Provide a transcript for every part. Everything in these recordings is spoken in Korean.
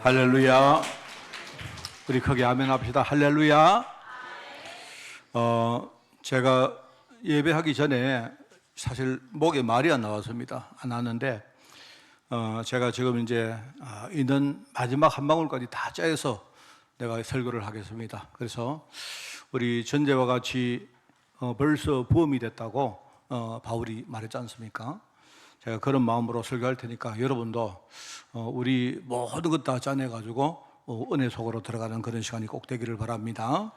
할렐루야. 우리 크게 아멘 합시다. 할렐루야. 제가 예배하기 전에 사실 목에 말이 안 나왔습니다. 안 나왔는데 제가 지금 이제 있는 마지막 한 방울까지 다 짜서 내가 설교를 하겠습니다. 그래서 우리 전제와 같이 벌써 부음이 됐다고 바울이 말했지 않습니까? 제가 그런 마음으로 설교할 테니까 여러분도 우리 모든 것 다 짜내가지고 은혜 속으로 들어가는 그런 시간이 꼭 되기를 바랍니다.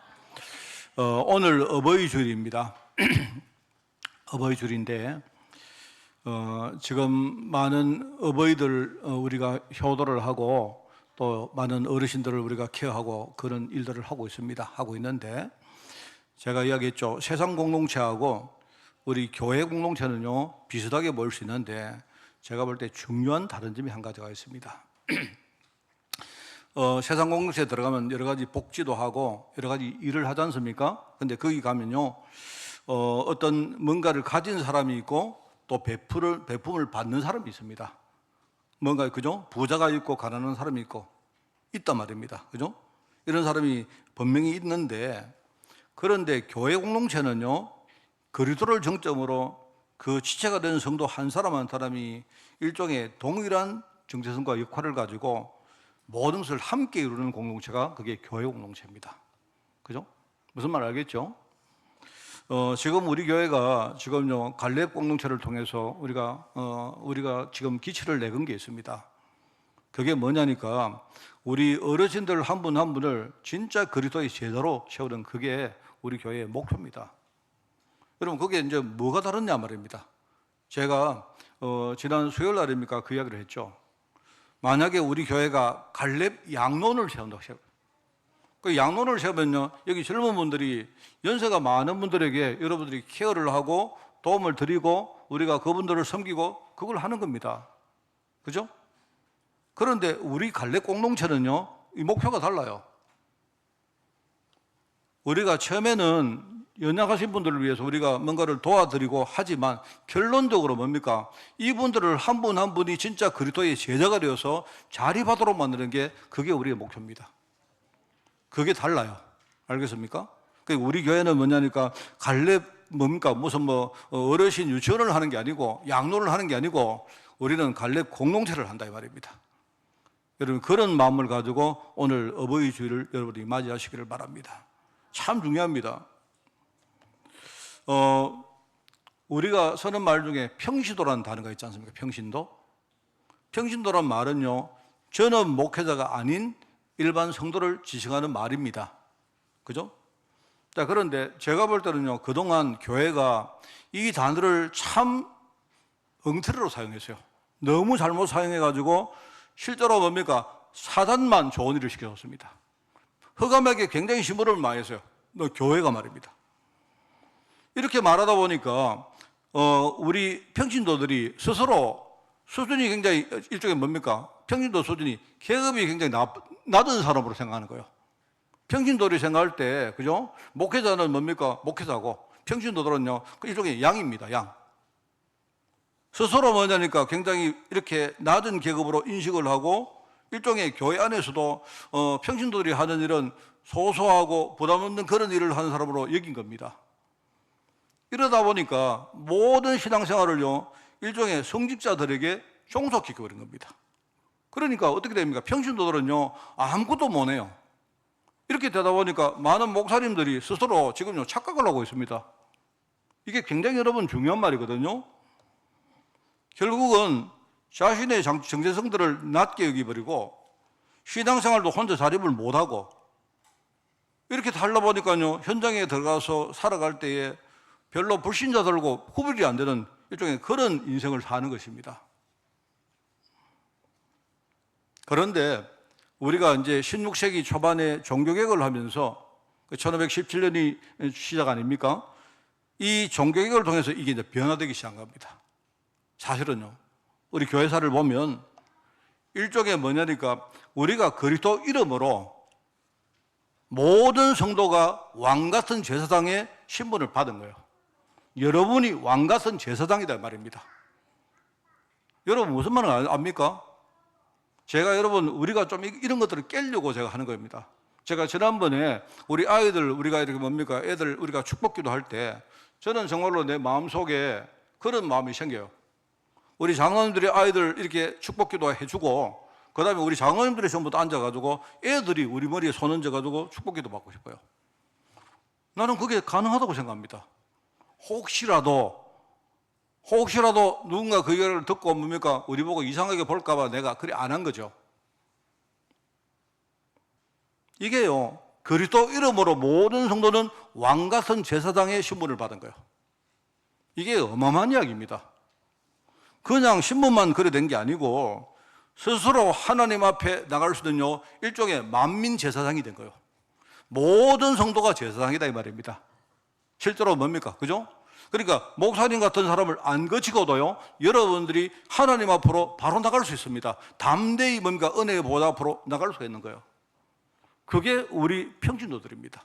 오늘 어버이 주일입니다. 어버이 주일인데 지금 많은 어버이들 우리가 효도를 하고 또 많은 어르신들을 우리가 케어하고 그런 일들을 하고 있습니다. 하고 있는데 제가 이야기했죠. 세상 공동체하고 우리 교회 공동체는요 비슷하게 보일 수 있는데 제가 볼 때 중요한 다른 점이 한 가지가 있습니다. 세상 공동체에 들어가면 여러 가지 복지도 하고 여러 가지 일을 하지 않습니까? 근데 거기 가면요 어떤 뭔가를 가진 사람이 있고 또 배품을 받는 사람이 있습니다. 뭔가 그죠? 부자가 있고 가난한 사람이 있고 있단 말입니다. 그죠? 이런 사람이 분명히 있는데 그런데 교회 공동체는요 그리스도를 정점으로 그 지체가 된 성도 한 사람 한 사람이 일종의 동일한 정체성과 역할을 가지고 모든 것을 함께 이루는 공동체가 그게 교회 공동체입니다. 그죠? 무슨 말 알겠죠? 지금 우리 교회가 지금요 갈렙 공동체를 통해서 우리가 지금 기치를 내건 게 있습니다. 그게 뭐냐니까 우리 어르신들 한 분 한 분을 진짜 그리스도의 제자로 세우는 그게 우리 교회의 목표입니다. 여러분 그게 이제 뭐가 다르냐 말입니다. 제가 지난 수요일 날입니까 그 이야기를 했죠. 만약에 우리 교회가 갈렙 양론을 세운다고 해요. 그 양론을 세우면요 여기 젊은 분들이 연세가 많은 분들에게 여러분들이 케어를 하고 도움을 드리고 우리가 그분들을 섬기고 그걸 하는 겁니다. 그죠? 그런데 우리 갈렙 공동체는요 이 목표가 달라요. 우리가 처음에는 연약하신 분들을 위해서 우리가 뭔가를 도와드리고 하지만 결론적으로 뭡니까? 이분들을 한 분 한 분이 진짜 그리스도의 제자가 되어서 자립하도록 만드는 게 그게 우리의 목표입니다. 그게 달라요. 알겠습니까? 우리 교회는 뭐냐니까 갈렙 뭡니까? 무슨 어르신 유치원을 하는 게 아니고 양로를 하는 게 아니고 우리는 갈렙 공동체를 한다 이 말입니다. 여러분 그런 마음을 가지고 오늘 어버이 주일을 여러분이 맞이하시기를 바랍니다. 참 중요합니다. 우리가 쓰는 말 중에 평신도라는 단어가 있지 않습니까? 평신도. 평신도란 말은요, 전업 목회자가 아닌 일반 성도를 지칭하는 말입니다. 그죠? 자, 그런데 제가 볼 때는요, 그동안 교회가 이 단어를 참 엉터리로 사용했어요. 너무 잘못 사용해가지고 실제로 뭡니까? 사단만 좋은 일을 시켜줬습니다. 흑암에게 굉장히 심부름을 많이 했어요. 너 교회가 말입니다. 이렇게 말하다 보니까 우리 평신도들이 스스로 수준이 굉장히 일종의 뭡니까? 평신도 수준이 계급이 굉장히 낮은 사람으로 생각하는 거예요. 평신도들이 생각할 때 그죠? 목회자는 뭡니까? 목회자고 평신도들은요 일종의 양입니다. 양. 스스로 뭐냐니까 굉장히 이렇게 낮은 계급으로 인식을 하고 일종의 교회 안에서도 평신도들이 하는 일은 소소하고 부담 없는 그런 일을 하는 사람으로 여긴 겁니다. 이러다 보니까 모든 신앙생활을요 일종의 성직자들에게 종속시켜버린 겁니다. 그러니까 어떻게 됩니까? 평신도들은요 아무것도 못해요. 이렇게 되다 보니까 많은 목사님들이 스스로 지금요 착각을 하고 있습니다. 이게 굉장히 여러분 중요한 말이거든요. 결국은 자신의 정체성들을 낮게 여기버리고 신앙생활도 혼자 자립을 못하고 이렇게 살다 보니까요 현장에 들어가서 살아갈 때에 별로 불신자들과 구별이 안 되는 일종의 그런 인생을 사는 것입니다. 그런데 우리가 이제 16세기 초반에 종교개혁을 하면서 1517년이 시작 아닙니까? 이 종교개혁을 통해서 이게 이제 변화되기 시작한 겁니다. 사실은요. 우리 교회사를 보면 일종의 뭐냐니까 우리가 그리스도 이름으로 모든 성도가 왕같은 제사장의 신분을 받은 거예요. 여러분이 왕같은 제사장이다 말입니다. 여러분 무슨 말을 압니까? 제가 여러분 우리가 좀 이런 것들을 깨려고 제가 하는 겁니다. 제가 지난번에 우리 아이들 우리가 이렇게 뭡니까? 애들 우리가 축복기도 할 때 저는 정말로 내 마음속에 그런 마음이 생겨요. 우리 장로님들이 아이들 이렇게 축복기도 해주고 그다음에 우리 장로님들이 전부 다 앉아가지고 애들이 우리 머리에 손 얹어가지고 축복기도 받고 싶어요. 나는 그게 가능하다고 생각합니다. 혹시라도 누군가 그 얘기를 듣고 뭡니까? 우리 보고 이상하게 볼까봐 내가 그리 안 한 거죠. 이게요, 그리스도 이름으로 모든 성도는 왕같은 제사장의 신분을 받은 거예요. 이게 어마어마한 이야기입니다. 그냥 신분만 그래 된 게 아니고 스스로 하나님 앞에 나갈 수 있는 일종의 만민 제사장이 된 거예요. 모든 성도가 제사장이다 이 말입니다. 실제로 뭡니까? 그죠? 그러니까 목사님 같은 사람을 안 거치고도요, 여러분들이 하나님 앞으로 바로 나갈 수 있습니다. 담대히 뭡니까? 은혜의 보좌 앞으로 나갈 수가 있는 거예요. 그게 우리 평신도들입니다.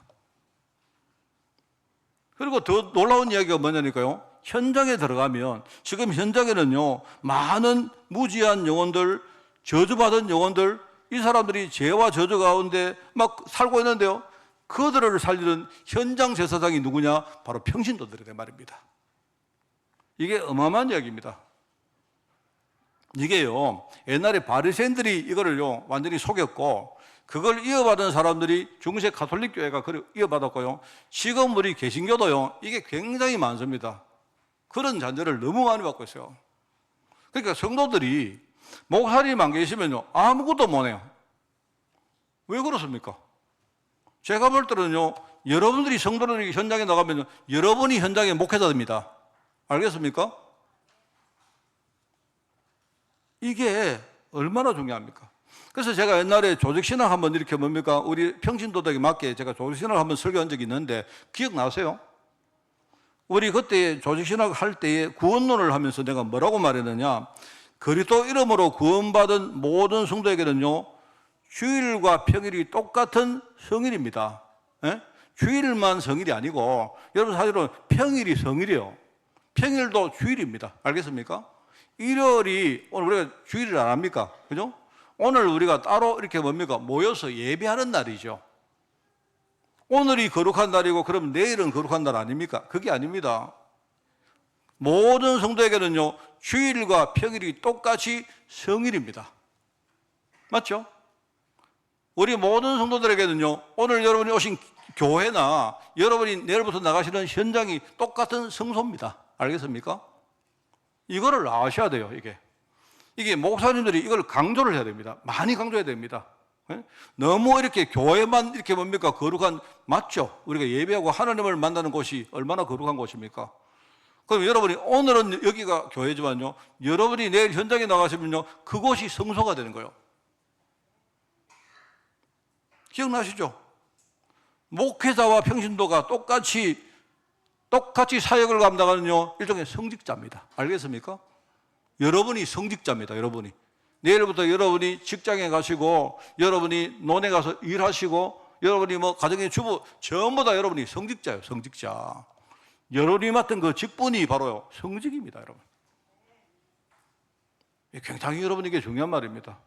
그리고 더 놀라운 이야기가 뭐냐니까요, 현장에 들어가면 지금 현장에는요, 많은 무지한 영혼들, 저주받은 영혼들, 이 사람들이 죄와 저주 가운데 막 살고 있는데요, 그들을 살리는 현장 제사장이 누구냐? 바로 평신도들이란 말입니다. 이게 어마어마한 이야기입니다. 이게요, 옛날에 바리새인들이 이거를요 완전히 속였고 그걸 이어받은 사람들이 중세 가톨릭 교회가 그걸 이어받았고요, 지금 우리 개신교도요 이게 굉장히 많습니다. 그런 잔재를 너무 많이 받고 있어요. 그러니까 성도들이 목사님 안 계시면요 아무것도 못해요. 왜 그렇습니까? 제가 볼 때는요, 여러분들이 성도들이 현장에 나가면 여러분이 현장의 목회자입니다. 알겠습니까? 이게 얼마나 중요합니까? 그래서 제가 옛날에 조직신학 한번 이렇게 뭡니까? 우리 평신도들에게 맞게 제가 조직신학을 한번 설교한 적이 있는데 기억나세요? 우리 그때 조직신학 할 때에 구원론을 하면서 내가 뭐라고 말했느냐? 그리스도 이름으로 구원받은 모든 성도에게는요, 주일과 평일이 똑같은 성일입니다. 예? 주일만 성일이 아니고 여러분 사실은 평일이 성일이에요. 평일도 주일입니다. 알겠습니까? 일요일이 오늘 우리가 주일을 안 합니까? 그죠? 오늘 우리가 따로 이렇게 뭡니까? 모여서 예배하는 날이죠. 오늘이 거룩한 날이고 그럼 내일은 거룩한 날 아닙니까? 그게 아닙니다. 모든 성도에게는요, 주일과 평일이 똑같이 성일입니다. 맞죠? 우리 모든 성도들에게는요, 오늘 여러분이 오신 교회나 여러분이 내일부터 나가시는 현장이 똑같은 성소입니다. 알겠습니까? 이거를 아셔야 돼요, 이게 목사님들이 이걸 강조를 해야 됩니다. 많이 강조해야 됩니다. 너무 이렇게 교회만 이렇게 뭡니까? 거룩한, 맞죠? 우리가 예배하고 하나님을 만나는 곳이 얼마나 거룩한 곳입니까? 그럼 여러분이 오늘은 여기가 교회지만요, 여러분이 내일 현장에 나가시면요, 그곳이 성소가 되는 거예요. 기억나시죠? 목회자와 평신도가 똑같이 사역을 감당하는 일종의 성직자입니다. 알겠습니까? 여러분이 성직자입니다. 여러분이 내일부터 여러분이 직장에 가시고 여러분이 논에 가서 일하시고 여러분이 뭐 가정의 주부 전부 다 여러분이 성직자예요. 성직자. 여러분이 맡은 그 직분이 바로 성직입니다. 여러분, 굉장히 여러분에게 중요한 말입니다.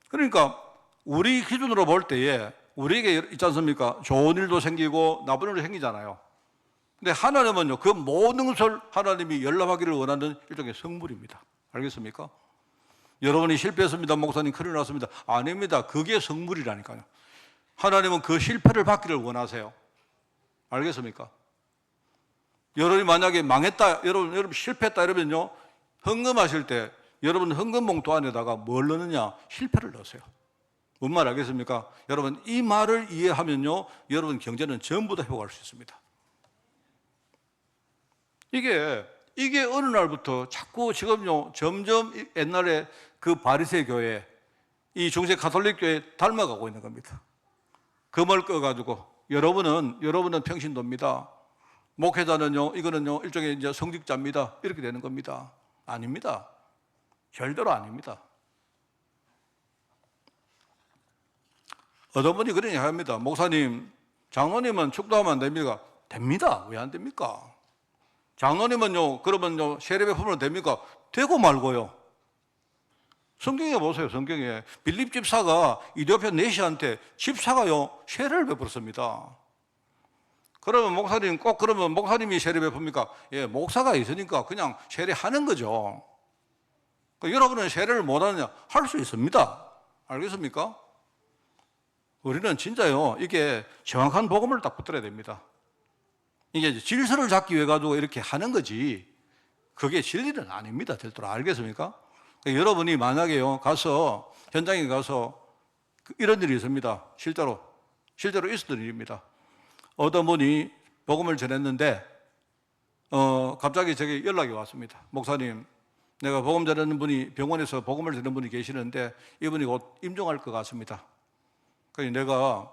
그러니까 우리 기준으로 볼 때에 우리에게 있지 않습니까? 좋은 일도 생기고 나쁜 일도 생기잖아요. 근데 하나님은요, 그 모든 것을 하나님이 열람하기를 원하는 일종의 성물입니다. 알겠습니까? 여러분이 실패했습니다, 목사님 큰일 났습니다. 아닙니다. 그게 성물이라니까요. 하나님은 그 실패를 받기를 원하세요. 알겠습니까? 여러분이 만약에 망했다, 여러분 실패했다 이러면요, 헌금하실 때 여러분 헌금봉투 안에다가 뭘 넣느냐? 실패를 넣으세요. 뭔 말 알겠습니까? 여러분 이 말을 이해하면요, 여러분 경제는 전부 다 회복할 수 있습니다. 이게 어느 날부터 자꾸 지금요, 점점 옛날에 그 바리새 교회, 이 중세 가톨릭 교회 닮아가고 있는 겁니다. 금을 꺼가지고 여러분은 평신도입니다. 목회자는요, 이거는요 일종의 이제 성직자입니다. 이렇게 되는 겁니다. 아닙니다. 절대로 아닙니다. 어떤 분이 그런 얘기 합니다. 목사님, 장로님은 축도하면 안 됩니까? 됩니다. 왜 안 됩니까? 장로님은요, 그러면요, 세례 베푸면 됩니까? 되고 말고요. 성경에 보세요. 성경에 빌립 집사가 이디오피아 내시한테 집사가요 세례를 베풀었습니다. 그러면 목사님 꼭 그러면 목사님이 세례 베풉니까? 예, 목사가 있으니까 그냥 세례하는 거죠. 여러분은 세례를 못하느냐? 할 수 있습니다. 알겠습니까? 우리는 진짜요, 이게 정확한 복음을 딱 붙들어야 됩니다. 이게 질서를 잡기 위해 가지고 이렇게 하는 거지, 그게 진리는 아닙니다. 절대로. 알겠습니까? 여러분이 만약에요, 가서, 현장에 가서 이런 일이 있습니다. 실제로 있었던 일입니다. 어떤 분이 복음을 전했는데, 갑자기 제게 연락이 왔습니다. 목사님, 내가 복음 전하는 분이, 병원에서 복음을 전하는 분이 계시는데, 이분이 곧 임종할 것 같습니다. 그래서 내가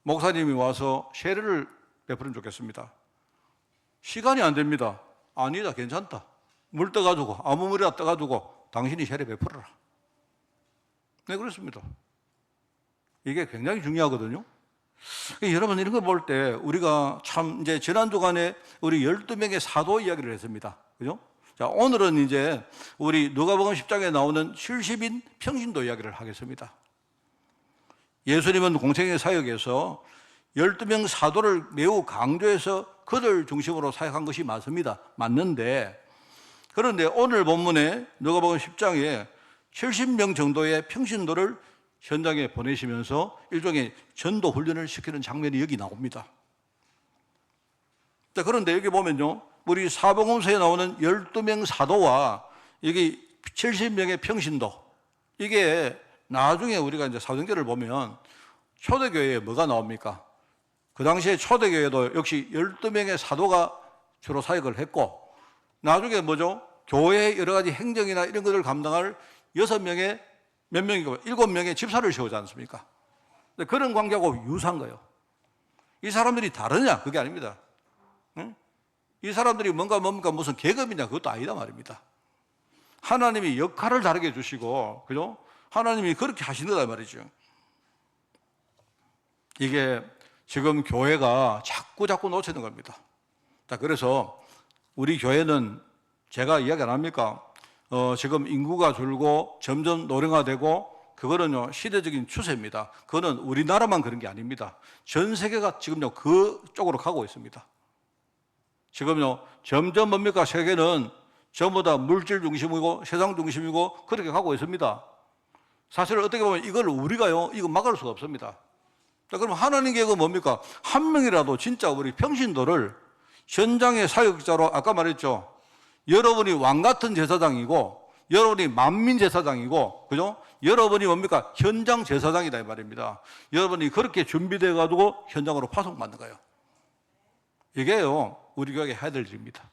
목사님이 와서 세례를 베풀면 좋겠습니다. 시간이 안 됩니다. 아니다, 괜찮다. 물 떠가지고, 아무 물이나 떠가지고 당신이 세례 베풀어라. 네, 그렇습니다. 이게 굉장히 중요하거든요. 여러분, 이런 거 볼 때 우리가 참, 이제 지난 주간에 우리 12명의 사도 이야기를 했습니다. 그죠? 자, 오늘은 이제 우리 누가복음 10장에 나오는 70인 평신도 이야기를 하겠습니다. 예수님은 공생의 사역에서 12명 사도를 매우 강조해서 그들 중심으로 사역한 것이 맞습니다. 맞는데, 그런데 오늘 본문에 누가복음 10장에 70명 정도의 평신도를 현장에 보내시면서 일종의 전도 훈련을 시키는 장면이 여기 나옵니다. 자, 그런데 여기 보면요, 우리 사복음서에 나오는 12명 사도와 여기 70명의 평신도, 이게 나중에 우리가 이제 사도행전을 보면 초대교회에 뭐가 나옵니까? 그 당시에 초대교회도 역시 12명의 사도가 주로 사역을 했고, 나중에 뭐죠? 교회의 여러 가지 행정이나 이런 것을 감당할 6명의 몇 명이고 7명의 집사를 세우지 않습니까? 그런 관계하고 유사한 거예요. 이 사람들이 다르냐? 그게 아닙니다. 응? 이 사람들이 뭡니까 무슨 계급이냐? 그것도 아니다 말입니다. 하나님이 역할을 다르게 주시고, 그죠? 하나님이 그렇게 하시는 거다 말이죠. 이게 지금 교회가 자꾸 놓치는 겁니다. 자, 그래서 우리 교회는 제가 이야기 안 합니까? 지금 인구가 줄고 점점 노령화되고, 그거는요, 시대적인 추세입니다. 그거는 우리나라만 그런 게 아닙니다. 전 세계가 지금요, 그 쪽으로 가고 있습니다. 지금요, 점점 뭡니까? 세계는 전부 다 물질 중심이고 세상 중심이고 그렇게 가고 있습니다. 사실 어떻게 보면 이걸 우리가요, 이거 막을 수가 없습니다. 자, 그럼 하나님 계획은 뭡니까? 한 명이라도 진짜 우리 평신도를 현장의 사역자로, 아까 말했죠, 여러분이 왕 같은 제사장이고, 여러분이 만민 제사장이고, 그죠? 여러분이 뭡니까? 현장 제사장이다 이 말입니다. 여러분이 그렇게 준비돼 가지고 현장으로 파송받는 거예요. 이게요, 우리 교회가 해야 될 일입니다.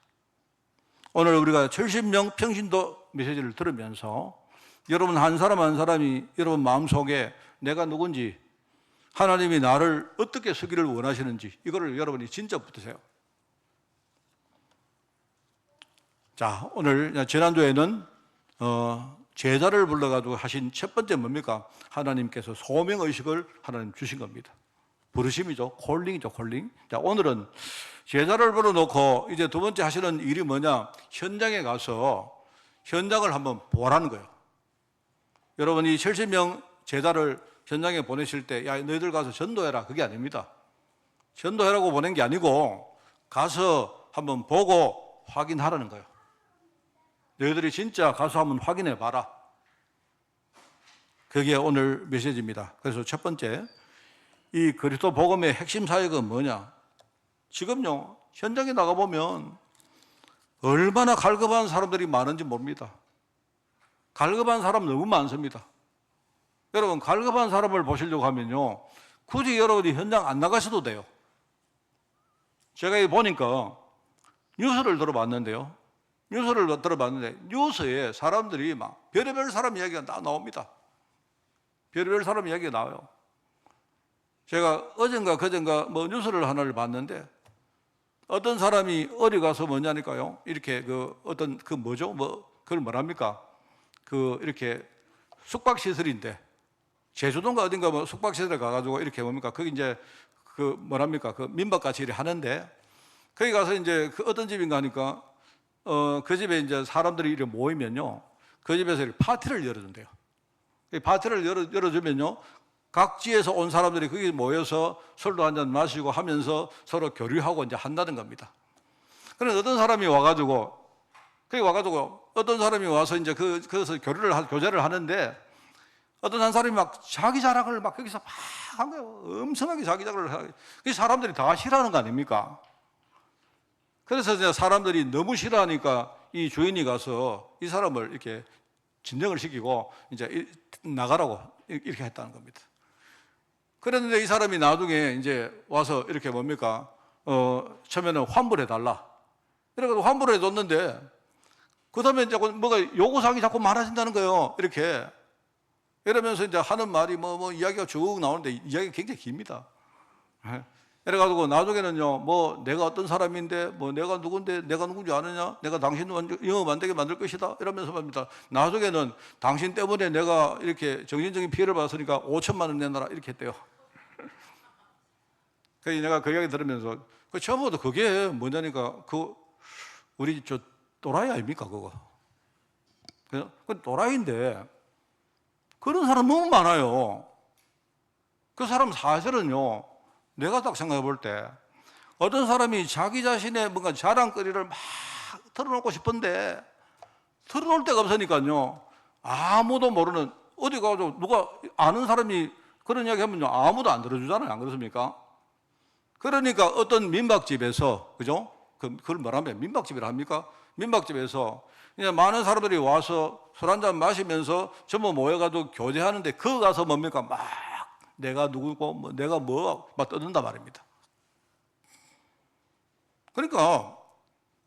오늘 우리가 70명 평신도 메시지를 들으면서 여러분 한 사람 한 사람이 여러분 마음속에 내가 누군지, 하나님이 나를 어떻게 쓰기를 원하시는지, 이거를 여러분이 진짜 붙으세요. 자, 오늘 지난주에는 제자를 불러가지고 하신 첫 번째 뭡니까? 하나님께서 소명의식을 하나님 주신 겁니다. 부르심이죠. 콜링이죠. 콜링. 자, 오늘은 제자를 불러놓고 이제 두 번째 하시는 일이 뭐냐? 현장에 가서 현장을 한번 보라는 거예요. 여러분이 70명 제자를 현장에 보내실 때, 야, 너희들 가서 전도해라. 그게 아닙니다. 전도해라고 보낸 게 아니고 가서 한번 보고 확인하라는 거예요. 너희들이 진짜 가서 한번 확인해 봐라. 그게 오늘 메시지입니다. 그래서 첫 번째, 이 그리스도 복음의 핵심 사역은 뭐냐? 지금요, 현장에 나가보면 얼마나 갈급한 사람들이 많은지 모릅니다. 갈급한 사람 너무 많습니다. 여러분, 갈급한 사람을 보시려고 하면요, 굳이 여러분이 현장 안 나가셔도 돼요. 제가 보니까 뉴스를 들어봤는데요. 뉴스에 사람들이 막 별의별 사람 이야기가 다 나옵니다. 별의별 사람 이야기가 나와요. 제가 어젠가 그젠가 뉴스를 하나를 봤는데, 어떤 사람이 어디 가서 뭐냐니까요, 이렇게 그걸 뭐랍니까? 이렇게 숙박시설인데, 제주도인가 어딘가 숙박시설에 가가지고 이렇게 뭡니까? 거기 이제 민박같이 이렇게 하는데, 거기 가서 이제 어떤 집인가 하니까, 그 집에 이제 사람들이 이렇게 모이면요, 그 집에서 이렇게 파티를 열어준대요. 파티를 열어주면요, 각지에서 온 사람들이 거기 모여서 술도 한잔 마시고 하면서 서로 교류하고 이제 한다는 겁니다. 그런데 어떤 사람이 와가지고 어떤 사람이 와서 이제 거기서 교제를 하는데, 어떤 한 사람이 막 자기 자랑을 막 거기서 막 한 거예요. 엄청나게 자기 자랑을 하고. 그 사람들이 다 싫어하는 거 아닙니까? 그래서 이제 사람들이 너무 싫어하니까 이 주인이 가서 이 사람을 이렇게 진정을 시키고 이제 나가라고 이렇게 했다는 겁니다. 그랬는데 이 사람이 나중에 이제 와서 이렇게 뭡니까? 처음에는 환불해 달라. 이래가지고 환불해 줬는데, 그 다음에 이제 뭐가 요구사항이 자꾸 많아진다는 거예요. 이렇게. 이러면서 이제 하는 말이 뭐 이야기가 쭉 나오는데 이야기가 굉장히 깁니다. 이래가지고 나중에는요, 뭐 내가 어떤 사람인데, 뭐 내가 누군데, 내가 누군지 아느냐, 내가 당신 영업 안 되게 만들 것이다, 이러면서 말입니다. 나중에는 당신 때문에 내가 이렇게 정신적인 피해를 받았으니까 5천만 원 내놔라, 이렇게 했대요. 그래서 내가 그 이야기 들으면서, 처음부터 그게 뭐냐니까, 우리 또라이 아닙니까, 그거? 그 또라이인데, 그런 사람 너무 많아요. 그 사람 사실은요, 내가 딱 생각해 볼 때, 어떤 사람이 자기 자신의 뭔가 자랑거리를 막 털어놓고 싶은데, 털어놓을 데가 없으니까요, 아무도 모르는, 어디 가서 누가 아는 사람이 그런 이야기 하면요, 아무도 안 들어주잖아요. 안 그렇습니까? 그러니까 어떤 민박집에서, 그죠? 그걸 뭐라면 민박집이라 합니까? 민박집에서 이제 많은 사람들이 와서 술 한잔 마시면서 전부 모여가지고 교제하는데, 그 가서 뭡니까? 막 내가 누구고, 뭐 내가 막 떠든단 말입니다. 그러니까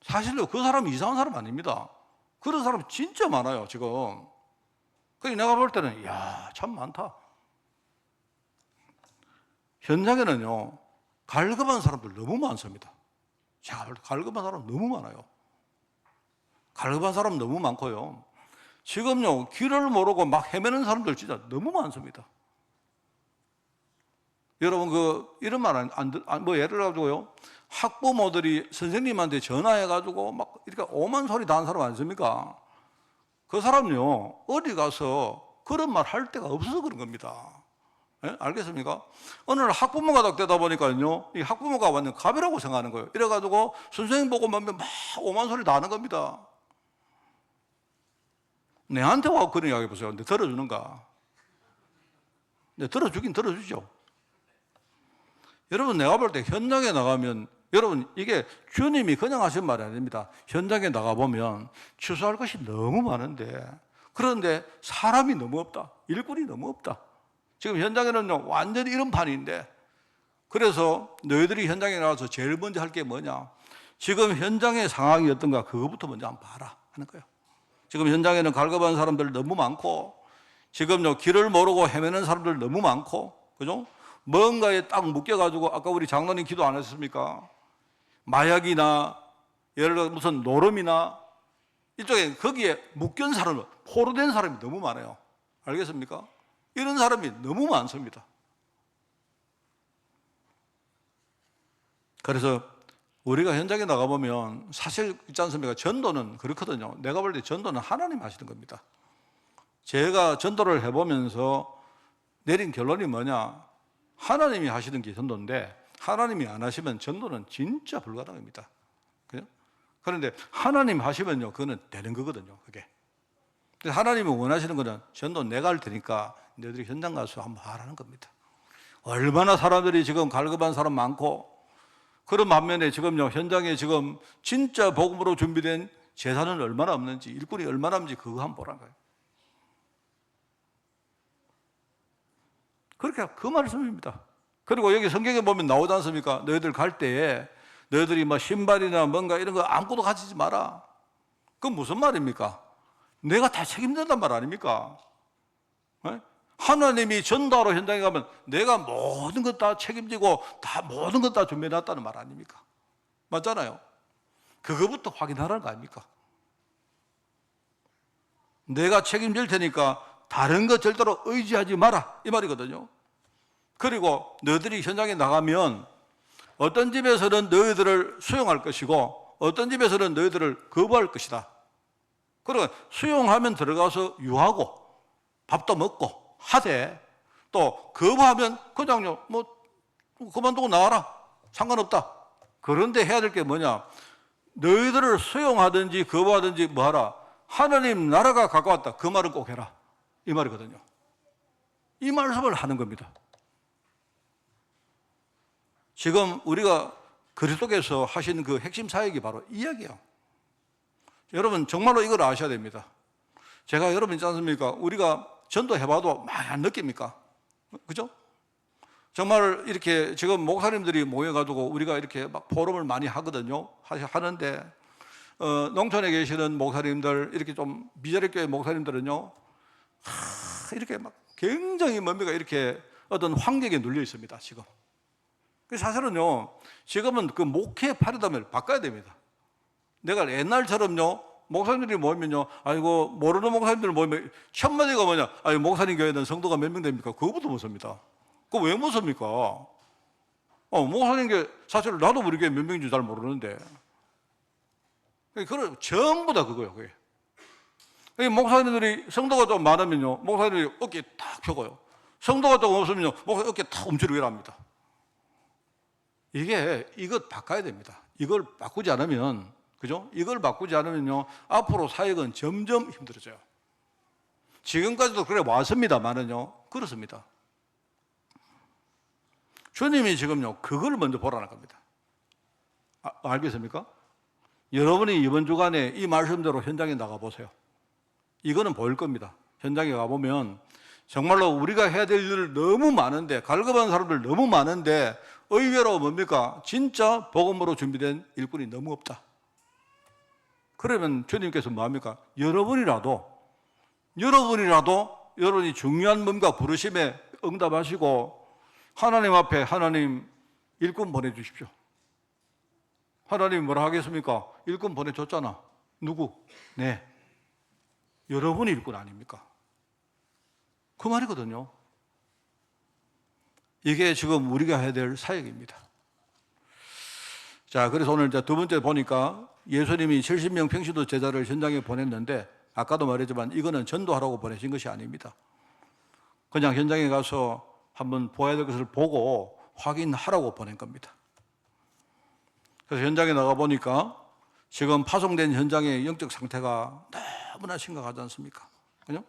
사실로 그 사람이 이상한 사람 아닙니다. 그런 사람 진짜 많아요, 지금. 그래서 내가 볼 때는, 이야, 참 많다. 현장에는요, 갈급한 사람들 너무 많습니다. 제가 볼 때 갈급한 사람 너무 많아요. 갈급한 사람 너무 많고요. 지금요, 길을 모르고 막 헤매는 사람들 진짜 너무 많습니다. 여러분, 이런 말 뭐 예를 가지고요, 학부모들이 선생님한테 전화해가지고 막 이렇게 오만 소리 다 하는 사람 아닙니까? 그 사람요, 어디 가서 그런 말 할 데가 없어서 그런 겁니다. 네? 알겠습니까? 어느 날 학부모가 딱 되다 보니까요, 이 학부모가 완전 갑이라고 생각하는 거예요. 이래가지고 선생님 보고 막 오만 소리 다 하는 겁니다. 내한테 와서 그런 이야기 해보세요. 근데 들어주는가? 근데 들어주긴 들어주죠. 여러분, 내가 볼 때 현장에 나가면, 여러분, 이게 주님이 그냥 하신 말이 아닙니다. 현장에 나가보면 취소할 것이 너무 많은데, 그런데 사람이 너무 없다. 일꾼이 너무 없다. 지금 현장에는 완전히 이런 판인데, 그래서 너희들이 현장에 나와서 제일 먼저 할 게 뭐냐? 지금 현장의 상황이 어떤가, 그거부터 먼저 한번 봐라 하는 거예요. 지금 현장에는 갈급한 사람들 너무 많고, 지금 길을 모르고 헤매는 사람들 너무 많고, 그죠? 뭔가에 딱 묶여가지고, 아까 우리 장로님 기도 안 하셨습니까? 마약이나, 예를 들어 무슨 노름이나, 이쪽에 거기에 묶인 사람, 포로된 사람이 너무 많아요. 알겠습니까? 이런 사람이 너무 많습니다. 그래서 우리가 현장에 나가보면 사실 있지 않습니까? 전도는 그렇거든요. 내가 볼 때 전도는 하나님 하시는 겁니다. 제가 전도를 해보면서 내린 결론이 뭐냐? 하나님이 하시는 게 전도인데, 하나님이 안 하시면 전도는 진짜 불가능합니다. 그런데 하나님 하시면요, 그거는 되는 거거든요, 그게. 하나님이 원하시는 거는 전도 내가 할 테니까 너희들이 현장 가서 한번 하라는 겁니다. 얼마나 사람들이 지금 갈급한 사람 많고, 그런 반면에 지금요, 현장에 지금 진짜 복음으로 준비된 제사는 얼마나 없는지, 일꾼이 얼마나 없는지 그거 한번 보라는 거예요. 그렇게 그 말씀입니다. 그리고 여기 성경에 보면 나오지 않습니까? 너희들 갈 때에 너희들이 뭐 신발이나 뭔가 이런 거 아무것도 가지지 마라. 그건 무슨 말입니까? 내가 다 책임진단 말 아닙니까? 네? 하나님이 전도하러 현장에 가면 내가 모든 것 다 책임지고 다 모든 것 다 준비해놨다는 말 아닙니까? 맞잖아요. 그거부터 확인하라는 거 아닙니까? 내가 책임질 테니까 다른 것 절대로 의지하지 마라, 이 말이거든요. 그리고 너희들이 현장에 나가면 어떤 집에서는 너희들을 수용할 것이고 어떤 집에서는 너희들을 거부할 것이다. 그리고 수용하면 들어가서 유하고 밥도 먹고 하되 또 거부하면 그냥요 뭐 그만두고 나와라 상관없다. 그런데 해야 될 게 뭐냐? 너희들을 수용하든지 거부하든지 뭐하라. 하나님 나라가 가까웠다. 그 말은 꼭 해라. 이 말이거든요. 이 말씀을 하는 겁니다. 지금 우리가 그리스도께서 하신 그 핵심 사역이 바로 이 이야기예요. 여러분 정말로 이걸 아셔야 됩니다. 제가 여러분 있지 않습니까? 우리가 전도해봐도 많이 안 느낍니까? 그죠? 정말 이렇게 지금 목사님들이 모여가지고 우리가 이렇게 막 포럼을 많이 하거든요. 하는데 농촌에 계시는 목사님들, 이렇게 좀 미자립교회 목사님들은요, 이렇게 막 굉장히 뭡니까 이렇게 어떤 환경에 눌려 있습니다. 지금. 사실은요, 지금은 그 목회 파라다임을 바꿔야 됩니다. 내가 옛날처럼요, 목사님들이 모이면요, 아이고 모르는 목사님들 모이면 첫 마디가 뭐냐? 아니 목사님 교회는 성도가 몇 명 됩니까? 그거부터 묻습니다. 그거 왜 묻습니까? 목사님 교회 사실 나도 우리 교회 몇 명인지 잘 모르는데, 그래 전부 다 그거예요. 그게. 목사님들이 성도가 좀 많으면요, 목사님들이 어깨 탁 펴고요. 성도가 좀 없으면요, 목사님 어깨 탁 움츠리고 일합니다. 이것 바꿔야 됩니다. 이걸 바꾸지 않으면, 그죠? 이걸 바꾸지 않으면요, 앞으로 사역은 점점 힘들어져요. 지금까지도 그래 왔습니다만은요, 그렇습니다. 주님이 지금요, 그걸 먼저 보라는 겁니다. 알겠습니까? 여러분이 이번 주간에 이 말씀대로 현장에 나가보세요. 이거는 보일 겁니다. 현장에 가보면 정말로 우리가 해야 될 일 너무 많은데, 갈급한 사람들 너무 많은데, 의외로 뭡니까? 진짜 복음으로 준비된 일꾼이 너무 없다. 그러면 주님께서 뭐합니까? 여러분이 중요한 뭔가 부르심에 응답하시고 하나님 앞에 하나님 일꾼 보내주십시오. 하나님이 뭐라 하겠습니까? 일꾼 보내줬잖아. 누구? 네. 여러분이 일꾼 아닙니까? 그 말이거든요. 이게 지금 우리가 해야 될 사역입니다. 자, 그래서 오늘 이제 두 번째 보니까 예수님이 70명 평신도 제자를 현장에 보냈는데, 아까도 말했지만 이거는 전도하라고 보내신 것이 아닙니다. 그냥 현장에 가서 한번 보아야 될 것을 보고 확인하라고 보낸 겁니다. 그래서 현장에 나가 보니까 지금 파송된 현장의 영적 상태가 너무나 심각하지 않습니까? 그죠?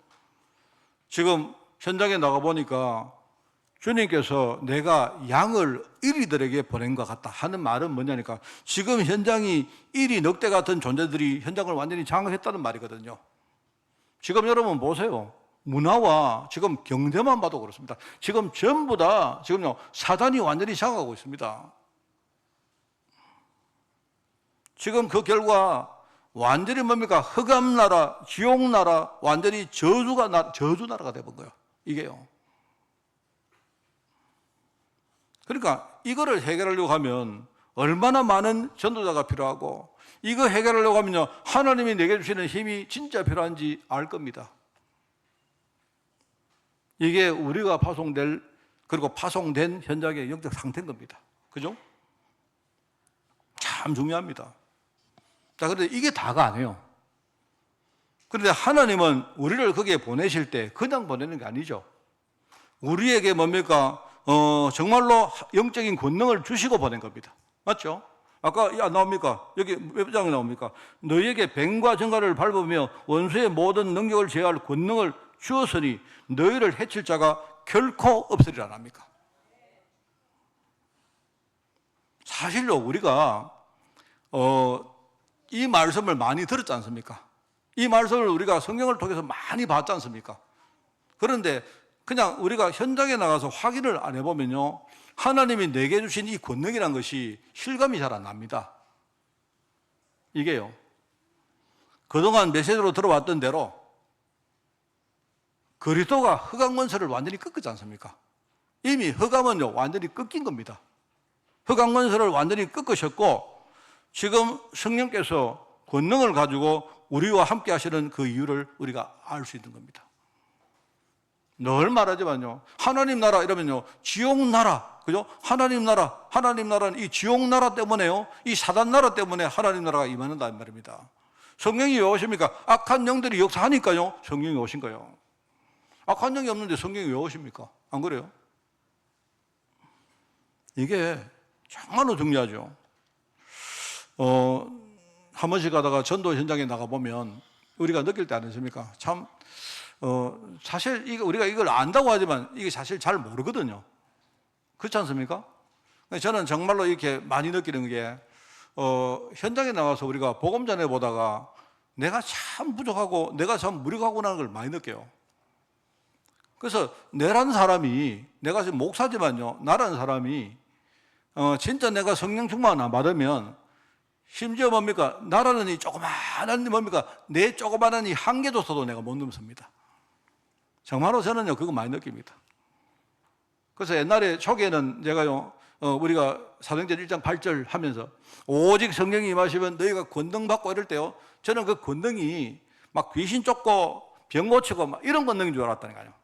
지금 현장에 나가 보니까 주님께서 내가 양을 이리들에게 보낸 것 같다 하는 말은 뭐냐니까, 지금 현장이 이리 늑대 같은 존재들이 현장을 완전히 장악했다는 말이거든요. 지금 여러분 보세요. 문화와 지금 경제만 봐도 그렇습니다. 지금 전부 다 지금요, 사단이 완전히 장악하고 있습니다. 지금 그 결과 완전히 뭡니까? 흑암나라, 지옥나라, 완전히 저주나라가 되어본 거예요. 이게요. 그러니까 이거를 해결하려고 하면 얼마나 많은 전도자가 필요하고, 이거 해결하려고 하면요, 하나님이 내게 주시는 힘이 진짜 필요한지 알 겁니다. 이게 우리가 파송된 현장의 영적 상태인 겁니다. 그죠? 참 중요합니다. 자, 그런데 이게 다가 아니에요. 그런데 하나님은 우리를 거기에 보내실 때 그냥 보내는 게 아니죠. 우리에게 뭡니까? 정말로 영적인 권능을 주시고 보낸 겁니다. 맞죠? 아까 나옵니까? 여기 몇 장에 나옵니까? 너희에게 뱀과 정갈을 밟으며 원수의 모든 능력을 제어할 권능을 주었으니 너희를 해칠 자가 결코 없으리라 합니까? 사실로 우리가 이 말씀을 많이 들었지 않습니까? 이 말씀을 우리가 성경을 통해서 많이 봤지 않습니까? 그런데 그냥 우리가 현장에 나가서 확인을 안 해보면요, 하나님이 내게 주신 이 권능이란 것이 실감이 잘 안 납니다. 이게요, 그동안 메시지로 들어왔던 대로 그리스도가 흑암 권세를 완전히 꺾지 않습니까? 이미 흑암은요, 완전히 꺾인 겁니다. 흑암 권세를 완전히 꺾으셨고, 지금 성령께서 권능을 가지고 우리와 함께 하시는 그 이유를 우리가 알 수 있는 겁니다. 늘 말하지만요, 하나님 나라 이러면요, 지옥 나라, 그죠? 하나님 나라는 이 지옥 나라 때문에요, 이 사단 나라 때문에 하나님 나라가 임하는다 이 말입니다. 성령이 왜 오십니까? 악한 영들이 역사하니까요, 성령이 오신 거예요. 악한 영이 없는데 성경이 왜 오십니까? 안 그래요? 이게 정말로 중요하죠. 한 번씩 가다가 전도 현장에 나가보면 우리가 느낄 때 아니십니까? 참, 사실 우리가 이걸 안다고 하지만 이게 사실 잘 모르거든요. 그렇지 않습니까? 저는 정말로 이렇게 많이 느끼는 게, 현장에 나가서 우리가 복음 전해 보다가 내가 참 부족하고 내가 참 무력하구나 하는 걸 많이 느껴요. 그래서 내라는 사람이, 내가 지금 목사지만요, 나라는 사람이 진짜 내가 성령 충만 안 받으면 심지어 뭡니까? 나라는 이 조그마한 뭡니까? 내 조그마한 이 한계조차도 내가 못 넘습니다. 정말로 저는요 그거 많이 느낍니다. 그래서 옛날에 초기에는 제가요 우리가 사도행전 1장 8절 하면서 오직 성령이 임하시면 너희가 권능 받고 이럴 때요, 저는 그 권능이 막 귀신 쫓고 병 고치고 막 이런 권능인 줄 알았다니까요.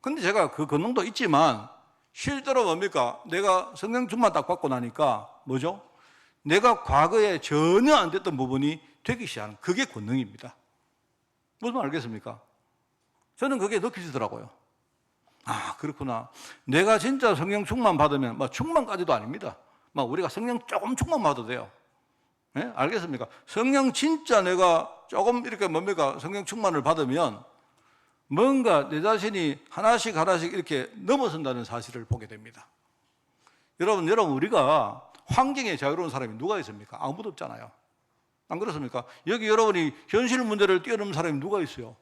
근데 제가 그 권능도 있지만 실제로 뭡니까? 내가 성령 충만 딱 받고 나니까 뭐죠? 내가 과거에 전혀 안 됐던 부분이 되기 시작하는, 그게 권능입니다. 무슨 말 알겠습니까? 저는 그게 느껴지더라고요. 아, 그렇구나. 내가 진짜 성령 충만 받으면, 충만까지도 아닙니다. 우리가 성령 조금 충만 받아도 돼요. 네? 알겠습니까? 성령 진짜 내가 조금 이렇게 뭡니까? 성령 충만을 받으면 뭔가 내 자신이 하나씩 이렇게 넘어선다는 사실을 보게 됩니다. 여러분, 우리가 환경에 자유로운 사람이 누가 있습니까? 아무도 없잖아요. 안 그렇습니까? 여기 여러분이 현실 문제를 뛰어넘는 사람이 누가 있어요?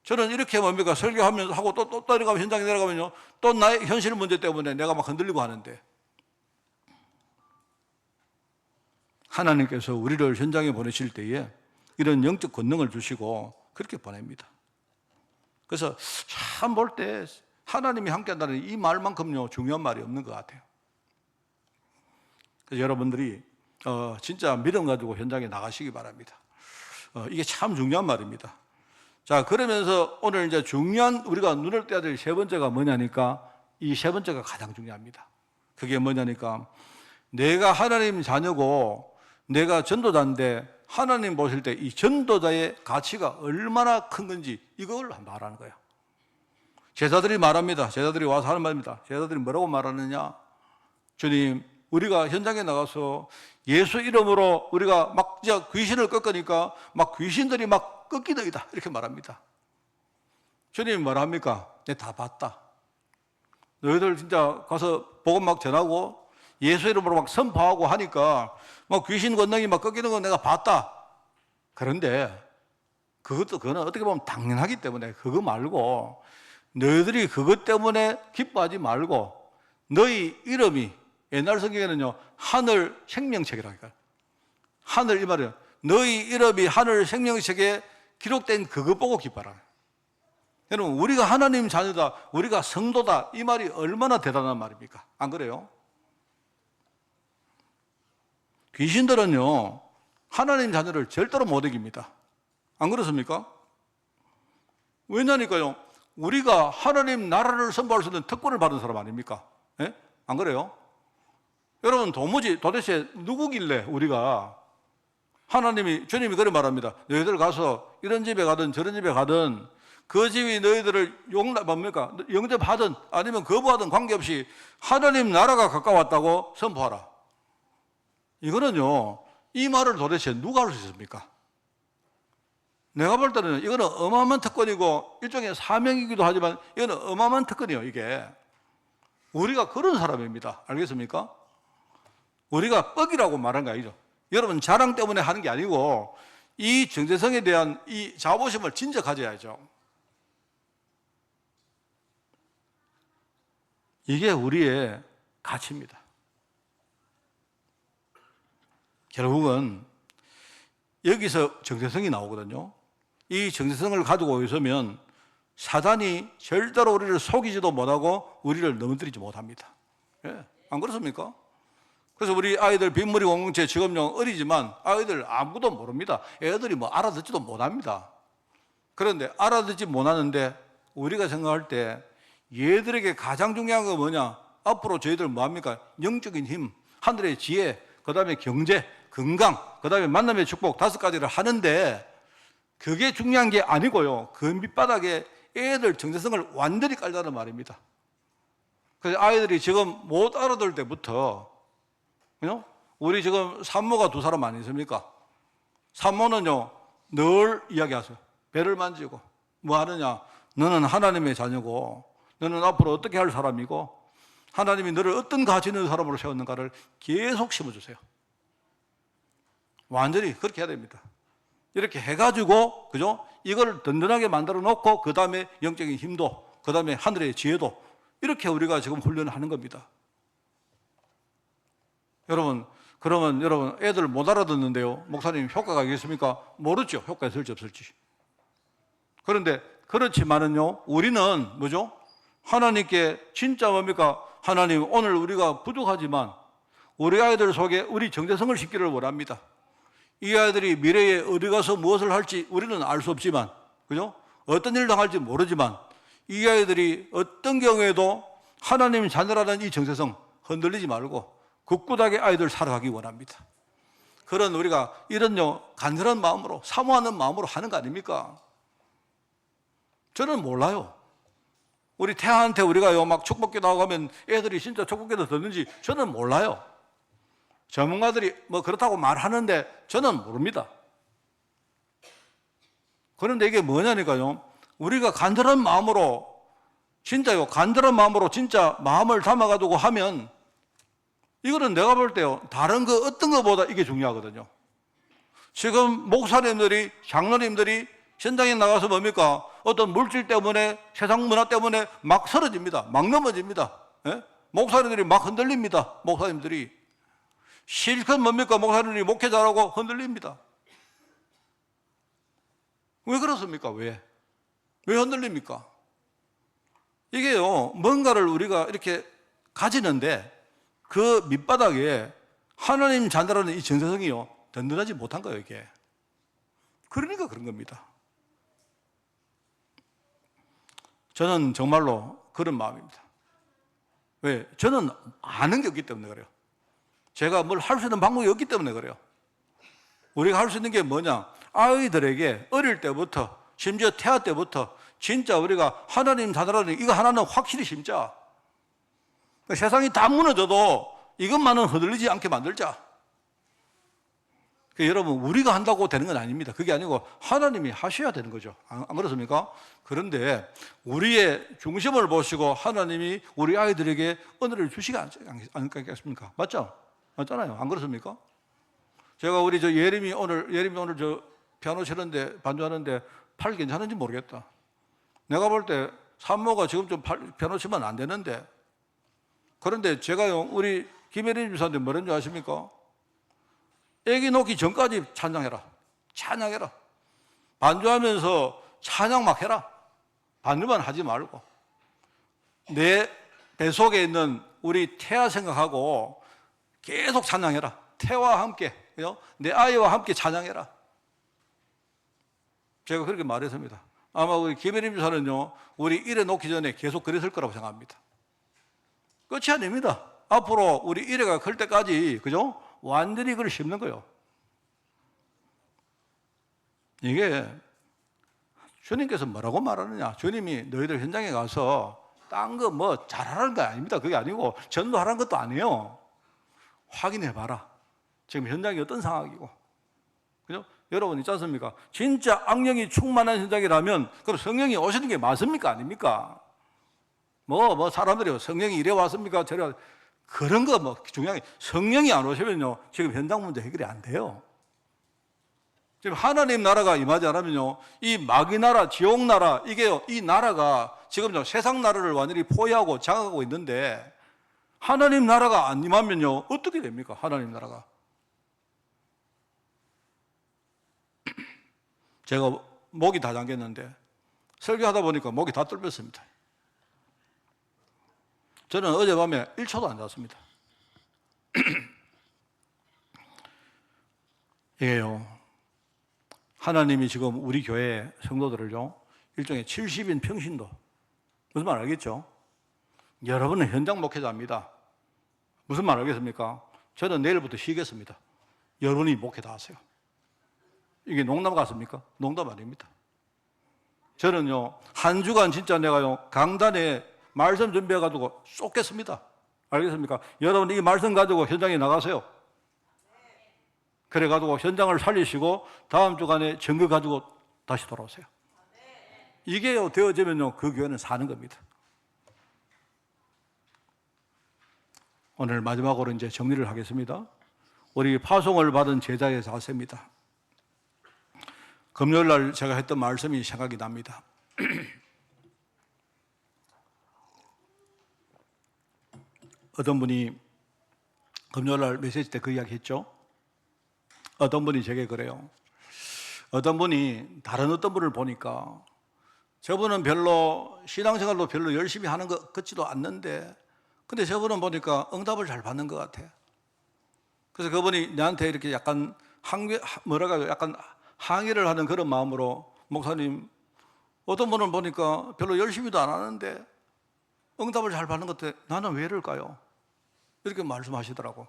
저는 이렇게 뭡니까? 설교하면서 하고 또 내려가면, 현장에 내려가면요, 또 나의 현실 문제 때문에 내가 막 흔들리고 하는데, 하나님께서 우리를 현장에 보내실 때에 이런 영적 권능을 주시고 그렇게 보냅니다. 그래서 참 볼 때 하나님이 함께 한다는 이 말만큼요 중요한 말이 없는 것 같아요. 그래서 여러분들이 진짜 믿음 가지고 현장에 나가시기 바랍니다. 이게 참 중요한 말입니다. 자, 그러면서 오늘 이제 중요한 우리가 눈을 떼야 될 세 번째가 뭐냐니까, 이 세 번째가 가장 중요합니다. 그게 뭐냐니까, 내가 하나님 자녀고 내가 전도자인데 하나님 보실 때 이 전도자의 가치가 얼마나 큰 건지 이걸 말하는 거예요. 제자들이 말합니다. 제자들이 와서 하는 말입니다. 제자들이 뭐라고 말하느냐? 주님, 우리가 현장에 나가서 예수 이름으로 우리가 막 진짜 귀신을 꺾으니까 막 귀신들이 막 꺾이더이다 이렇게 말합니다. 주님이 뭐랍니까? 내 다 봤다. 너희들 진짜 가서 복음 막 전하고 예수 이름으로 막 선포하고 하니까 막 귀신 권능이 막 꺾이는 건 내가 봤다. 그런데 그거는 어떻게 보면 당연하기 때문에 그거 말고 너희들이 그것 때문에 기뻐하지 말고 너희 이름이, 옛날 성경에는요 하늘 생명책이라니까요. 하늘, 이 말이에요. 너희 이름이 하늘 생명책에 기록된 그것 보고 기뻐하라. 여러분, 우리가 하나님 자녀다, 우리가 성도다, 이 말이 얼마나 대단한 말입니까? 안 그래요? 귀신들은요 하나님 자녀를 절대로 못 이깁니다. 안 그렇습니까? 왜냐니까요, 우리가 하나님 나라를 선포할 수 있는 특권을 받은 사람 아닙니까? 예? 안 그래요? 여러분, 도대체 누구길래 우리가, 주님이 그래 말합니다. 너희들 가서 이런 집에 가든 저런 집에 가든 그 집이 너희들을 영접하든 아니면 거부하든 관계없이 하나님 나라가 가까웠다고 선포하라. 이거는요, 이 말을 도대체 누가 할 수 있습니까? 내가 볼 때는 이거는 어마어마한 특권이고 일종의 사명이기도 하지만 이거는 어마어마한 특권이에요. 이게 우리가 그런 사람입니다. 알겠습니까? 우리가 뻑이라고 말한 거 아니죠. 여러분, 자랑 때문에 하는 게 아니고 이 정체성에 대한 이 자부심을 진짜 가져야죠. 이게 우리의 가치입니다. 결국은 여기서 정체성이 나오거든요. 이 정체성을 가지고 있으면 사단이 절대로 우리를 속이지도 못하고 우리를 넘어뜨리지 못합니다. 예, 안 그렇습니까? 그래서 우리 아이들 빗물이 공동체 지금요 어리지만 아이들 아무도 모릅니다. 애들이 알아듣지도 못합니다. 그런데 알아듣지 못하는데 우리가 생각할 때 얘들에게 가장 중요한 건 뭐냐? 앞으로 저희들 뭐합니까? 영적인 힘, 하늘의 지혜, 그 다음에 경제, 건강, 그 다음에 만남의 축복 5가지를 하는데 그게 중요한 게 아니고요. 그 밑바닥에 애들 정체성을 완전히 깔자는 말입니다. 그래서 아이들이 지금 못 알아들 때부터, 우리 지금 산모가 2사람 아니십니까? 산모는요, 늘 이야기하세요. 배를 만지고, 뭐 하느냐? 너는 하나님의 자녀고, 너는 앞으로 어떻게 할 사람이고, 하나님이 너를 어떤 가치 있는 사람으로 세웠는가를 계속 심어주세요. 완전히 그렇게 해야 됩니다. 이렇게 해가지고, 그죠? 이걸 든든하게 만들어 놓고, 그 다음에 영적인 힘도, 그 다음에 하늘의 지혜도, 이렇게 우리가 지금 훈련을 하는 겁니다. 여러분, 그러면 여러분, 애들 못 알아듣는데요. 목사님, 효과가 있겠습니까? 모르죠. 효과가 있을지 없을지. 그런데, 그렇지만은요, 우리는 뭐죠? 하나님께 진짜 뭡니까? 하나님, 오늘 우리가 부족하지만, 우리 아이들 속에 우리 정체성을 심기를 원합니다. 이 아이들이 미래에 어디 가서 무엇을 할지 우리는 알 수 없지만, 그죠? 어떤 일을 당할지 모르지만, 이 아이들이 어떤 경우에도 하나님 자녀라는 이 정체성 흔들리지 말고 굳굳하게 아이들 살아가기 원합니다. 그런 우리가 이런요, 간절한 마음으로, 사모하는 마음으로 하는 거 아닙니까? 저는 몰라요. 우리 태아한테 우리가요, 막 축복기도 하고 하면 애들이 진짜 축복기도 듣는지 저는 몰라요. 전문가들이 뭐 그렇다고 말하는데 저는 모릅니다. 그런데 이게 뭐냐니까요. 우리가 간절한 마음으로, 진짜요, 간절한 마음으로 진짜 마음을 담아가지고 하면, 이거는 내가 볼 때요, 다른 거 어떤 거보다 이게 중요하거든요. 지금 목사님들이, 장로님들이 현장에 나가서 뭡니까? 어떤 물질 때문에, 세상 문화 때문에 막 쓰러집니다. 막 넘어집니다. 예? 목사님들이 막 흔들립니다. 목사님들이. 실컷 뭡니까? 목사님들이 목회자라고 흔들립니다. 왜 그렇습니까? 왜 흔들립니까? 이게요, 뭔가를 우리가 이렇게 가지는데 그 밑바닥에 하나님 자녀라는 이 정체성이요, 든든하지 못한 거예요, 이게. 그러니까 그런 겁니다. 저는 정말로 그런 마음입니다. 왜? 저는 아는 게 없기 때문에 그래요. 제가 뭘 할 수 있는 방법이 없기 때문에 그래요. 우리가 할 수 있는 게 뭐냐? 아이들에게 어릴 때부터, 심지어 태아 때부터 진짜 우리가 하나님 자녀라는 이거 하나는 확실히 심자. 세상이 다 무너져도 이것만은 흔들리지 않게 만들자. 여러분, 우리가 한다고 되는 건 아닙니다. 그게 아니고 하나님이 하셔야 되는 거죠. 안 그렇습니까? 그런데 우리의 중심을 보시고 하나님이 우리 아이들에게 은혜를 주시지 않겠습니까? 맞죠? 맞잖아요. 안 그렇습니까? 제가 우리 예림이 오늘 저 피아노 치는데, 반주하는데 팔 괜찮은지 모르겠다. 내가 볼 때 산모가 지금 좀 피아노 치면 안 되는데, 그런데 제가요, 우리 김혜린 주사한테 뭐라는 줄 아십니까? 애기 놓기 전까지 찬양해라. 찬양해라. 반주하면서 찬양 막 해라. 반주만 하지 말고. 내 뱃속에 있는 우리 태아 생각하고 계속 찬양해라. 태와 함께, 내 아이와 함께 찬양해라. 제가 그렇게 말했습니다. 아마 우리 김혜림 주사는요, 우리 일에 놓기 전에 계속 그랬을 거라고 생각합니다. 끝이 아닙니다. 앞으로 우리 일회가 클 때까지, 그죠? 완전히 그걸 심는 거예요. 이게 주님께서 뭐라고 말하느냐? 주님이 너희들 현장에 가서 딴 거 뭐 잘하라는 거 아닙니다. 그게 아니고 전도하라는 것도 아니에요. 확인해 봐라. 지금 현장이 어떤 상황이고, 그죠? 여러분 있지 않습니까? 진짜 악령이 충만한 현장이라면 그럼 성령이 오시는 게 맞습니까? 아닙니까? 뭐 사람들이 성령이 이래 왔습니까? 저래 왔... 그런 거 뭐 중요한 게, 성령이 안 오시면요, 지금 현장 문제 해결이 안 돼요. 지금 하나님 나라가 임하지 않으면요, 이 마귀 나라, 지옥 나라, 이게요, 이 나라가 지금 세상 나라를 완전히 포위하고 장악하고 있는데, 하나님 나라가 안 임하면요, 어떻게 됩니까? 하나님 나라가. 제가 목이 다 잠겼는데 설교하다 보니까 목이 다 뚫렸습니다. 저는 어젯밤에 1초도 안 잤습니다. 이게요, 하나님이 지금 우리 교회 성도들을요, 일종의 70인 평신도, 무슨 말 알겠죠? 여러분은 현장 목회자입니다. 무슨 말 알겠습니까? 저는 내일부터 쉬겠습니다. 여러분이 목회 다 하세요. 이게 농담 같습니까? 농담 아닙니다. 저는요, 한 주간 진짜 내가요, 강단에 말씀 준비해가지고 쏟겠습니다. 알겠습니까? 여러분, 이 말씀 가지고 현장에 나가세요. 그래가지고 현장을 살리시고 다음 주간에 증거 가지고 다시 돌아오세요. 이게요, 되어지면요, 그 교회는 사는 겁니다. 오늘 마지막으로 이제 정리를 하겠습니다. 우리 파송을 받은 제자의 자세입니다. 금요일 날 제가 했던 말씀이 생각이 납니다. 어떤 분이 금요일 날 메시지 때 그 이야기 했죠. 어떤 분이 제게 그래요. 어떤 분이 다른 어떤 분을 보니까 저분은 별로 신앙생활도 별로 열심히 하는 것 같지도 않는데 근데 저분은 보니까 응답을 잘 받는 것 같아. 그래서 그분이 나한테 이렇게 약간 약간 항의를 하는 그런 마음으로 목사님, 어떤 분은 보니까 별로 열심히도 안 하는데 응답을 잘 받는 것 같아. 나는 왜 이럴까요? 이렇게 말씀하시더라고.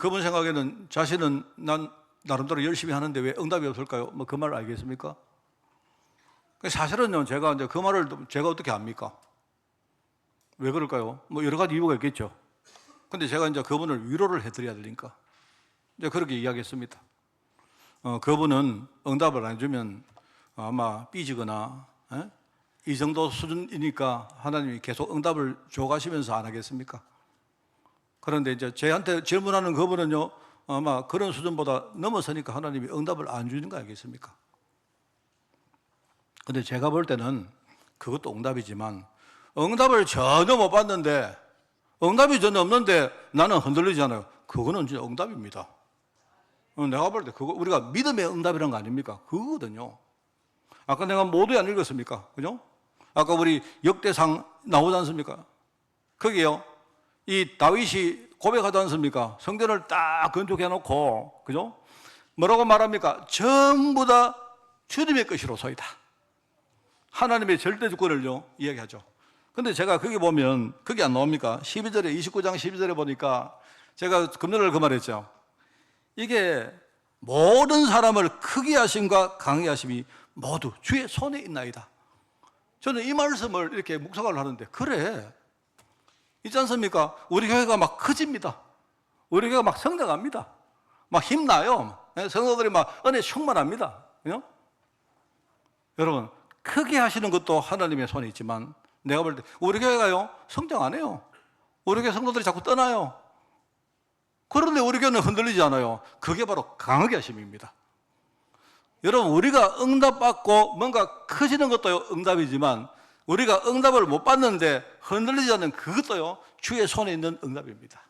그분 생각에는 자신은 난 나름대로 열심히 하는데 왜 응답이 없을까요? 뭐 그 말 알겠습니까? 사실은요, 제가 이제 그 말을 제가 어떻게 압니까? 왜 그럴까요? 뭐 여러 가지 이유가 있겠죠. 근데 제가 이제 그분을 위로를 해드려야 되니까 이제 그렇게 이야기했습니다. 그분은 응답을 안 해주면 아마 삐지거나 이 정도 수준이니까 하나님이 계속 응답을 줘가시면서 안 하겠습니까? 그런데 이제 저한테 질문하는 그분은요, 아마 그런 수준보다 넘어서니까 하나님이 응답을 안 주는 거 아니겠습니까? 근데 제가 볼 때는 그것도 응답이지만 응답을 전혀 못 받는데 응답이 전혀 없는데 나는 흔들리잖아요. 그거는 진짜 응답입니다. 내가 볼 때 그거 우리가 믿음의 응답이라는 거 아닙니까? 그거거든요. 아까 내가 모두에 안 읽었습니까? 그죠? 아까 우리 역대상 나오지 않습니까? 거기요, 이 다윗이 고백하지 않습니까? 성전을 딱 건축해 놓고, 그죠? 뭐라고 말합니까? 전부 다 주님의 것이로소이다. 하나님의 절대 주권을요, 이야기하죠. 근데 제가 거기 보면, 거기 안 나옵니까? 12절에, 29장 12절에 보니까 제가 금요일 그 말했죠. 이게 모든 사람을 크게 하심과 강하게 하심이 모두 주의 손에 있나이다. 저는 이 말씀을 이렇게 묵상을 하는데, 그래. 있지 않습니까? 우리 교회가 막 커집니다. 우리 교회가 막 성장합니다. 막 힘나요. 성도들이 막 은혜 충만합니다. 그죠? 여러분, 크게 하시는 것도 하나님의 손에 있지만 내가 볼 때 우리 교회가요, 성장 안 해요. 우리 교회 성도들이 자꾸 떠나요. 그런데 우리 교회는 흔들리지 않아요. 그게 바로 강하게 하심입니다. 여러분, 우리가 응답받고 뭔가 커지는 것도 응답이지만 우리가 응답을 못 받는데 흔들리지 않는 그것도요, 주의 손에 있는 응답입니다.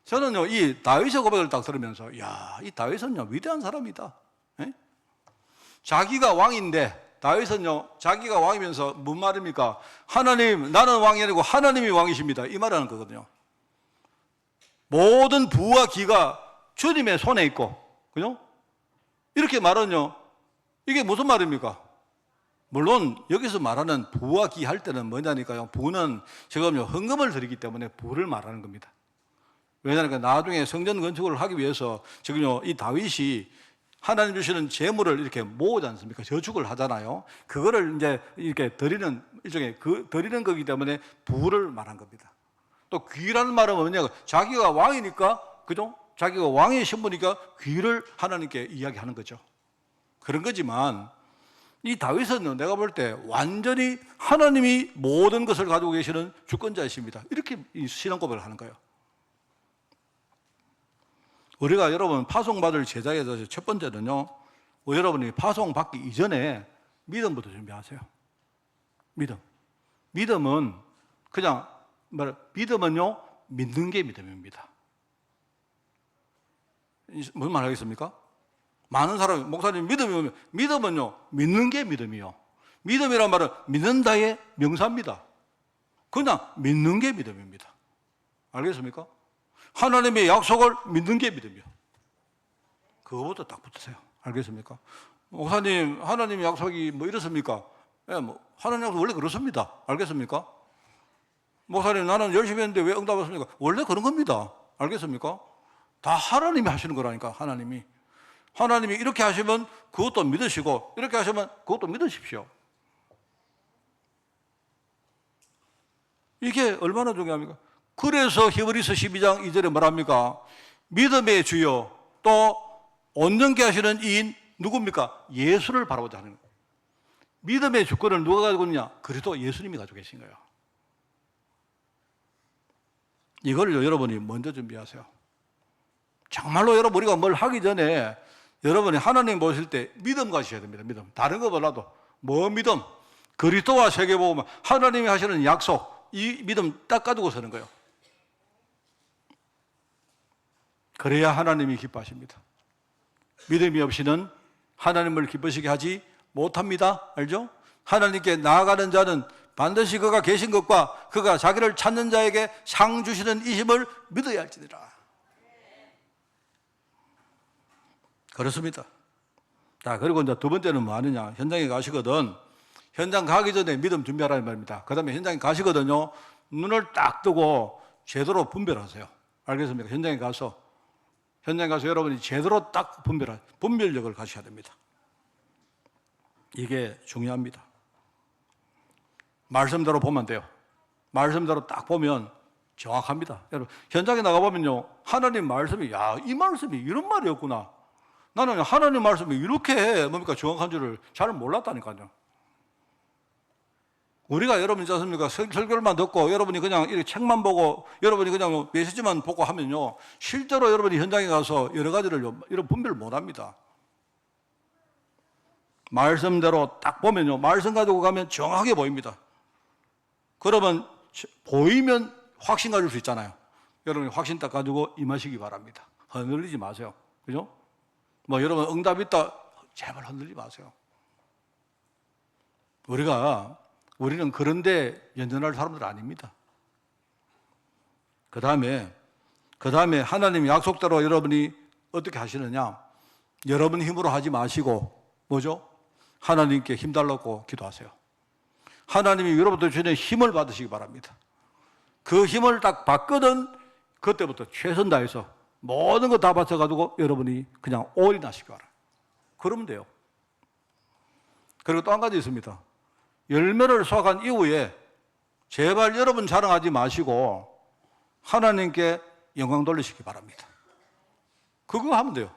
저는요, 이 다윗의 고백을 딱 들으면서, 이 다윗은요, 위대한 사람이다. 에? 자기가 왕인데, 다윗은요, 자기가 왕이면서 뭔 말입니까? 하나님, 나는 왕이 아니고 하나님이 왕이십니다. 이 말을 하는 거거든요. 모든 부와 기가 주님의 손에 있고, 그죠? 이렇게 말은요, 이게 무슨 말입니까? 물론 여기서 말하는 부와 기 할 때는 뭐냐니까요. 부는 지금요, 헌금을 드리기 때문에 부를 말하는 겁니다. 왜냐하면 나중에 성전 건축을 하기 위해서 지금요, 이 다윗이 하나님 주시는 재물을 이렇게 모으지 않습니까? 저축을 하잖아요. 그거를 이제 이렇게 드리는 일종의 드리는 거기 때문에 부를 말한 겁니다. 또 귀라는 말은 뭐냐? 자기가 왕이니까, 그죠? 자기가 왕의 신분이니까 귀를 하나님께 이야기하는 거죠. 그런 거지만 이 다윗은 내가 볼 때 완전히 하나님이 모든 것을 가지고 계시는 주권자이십니다. 이렇게 이 신앙 고백을 하는 거예요. 우리가 여러분 파송받을 제자에서 첫 번째는요, 여러분이 파송받기 이전에 믿음부터 준비하세요. 믿음은 그냥 믿음은요, 믿는 게 믿음입니다. 무슨 말 하겠습니까? 많은 사람이, 목사님 믿음은요, 믿는 게 믿음이요. 믿음이란 말은 믿는다의 명사입니다. 그냥 믿는 게 믿음입니다. 알겠습니까? 하나님의 약속을 믿는 게 믿음이요. 그거부터 딱 붙으세요. 알겠습니까? 목사님, 하나님의 약속이 뭐 이렇습니까? 하나님 약속 원래 그렇습니다. 알겠습니까? 목사님, 나는 열심히 했는데 왜 응답 없습니까? 원래 그런 겁니다. 알겠습니까? 다 하나님이 하시는 거라니까, 하나님이. 하나님이 이렇게 하시면 그것도 믿으시고 이렇게 하시면 그것도 믿으십시오. 이게 얼마나 중요합니까? 그래서 히브리서 12장 2절에 뭐랍니까? 믿음의 주요 또 온전케 하시는 이인 누굽니까? 예수를 바라보자 하는 거예요. 믿음의 주권을 누가 가지고 있느냐? 그래도 예수님이 가지고 계신 거예요. 이걸 여러분이 먼저 준비하세요. 정말로 여러분 우리가 뭘 하기 전에 여러분이 하나님 보실 때 믿음 가셔야 됩니다. 믿음. 다른 거 몰라도 뭐 믿음? 그리스도와 세계복음, 하나님이 하시는 약속, 이 믿음 딱 가지고 서는 거예요. 그래야 하나님이 기뻐하십니다. 믿음이 없이는 하나님을 기쁘시게 하지 못합니다. 알죠? 하나님께 나아가는 자는 반드시 그가 계신 것과 그가 자기를 찾는 자에게 상 주시는 이심을 믿어야 할지니라. 그렇습니다. 자, 그리고 이제 두 번째는 뭐 하느냐? 현장에 가시거든. 현장 가기 전에 믿음 준비하라는 말입니다. 그 다음에 현장에 가시거든요. 눈을 딱 뜨고 제대로 분별하세요. 알겠습니까? 현장에 가서 여러분이 제대로 딱 분별력을 가셔야 됩니다. 이게 중요합니다. 말씀대로 보면 돼요. 말씀대로 딱 보면 정확합니다. 여러분, 현장에 나가보면요. 하나님 말씀이, 야, 이 말씀이 이런 말이었구나. 나는 하나님 말씀이 이렇게 뭡니까? 정확한 줄을 잘 몰랐다니까요. 우리가 여러분 있지 않습니까? 설교만 듣고 여러분이 그냥 이렇게 책만 보고 여러분이 그냥 메시지만 보고 하면요. 실제로 여러분이 현장에 가서 여러 가지를 이런 분별을 못 합니다. 말씀대로 딱 보면요. 말씀 가지고 가면 정확하게 보입니다. 그러면 보이면 확신 가질 수 있잖아요. 여러분이 확신 딱 가지고 임하시기 바랍니다. 흔들리지 마세요. 그죠? 뭐 여러분 응답 있다. 제발 흔들리지 마세요. 우리는 그런데 연연할 사람들 아닙니다. 그 다음에 하나님 약속대로 여러분이 어떻게 하시느냐? 여러분 힘으로 하지 마시고 뭐죠? 하나님께 힘달라고 기도하세요. 하나님이 여러분들 주는 힘을 받으시기 바랍니다. 그 힘을 딱 받거든 그때부터 최선 다해서 모든 거 다 바쳐가지고 여러분이 그냥 올인하시기 바랍니다. 그러면 돼요. 그리고 또 한 가지 있습니다. 열매를 수확한 이후에 제발 여러분 자랑하지 마시고 하나님께 영광 돌리시기 바랍니다. 그거 하면 돼요.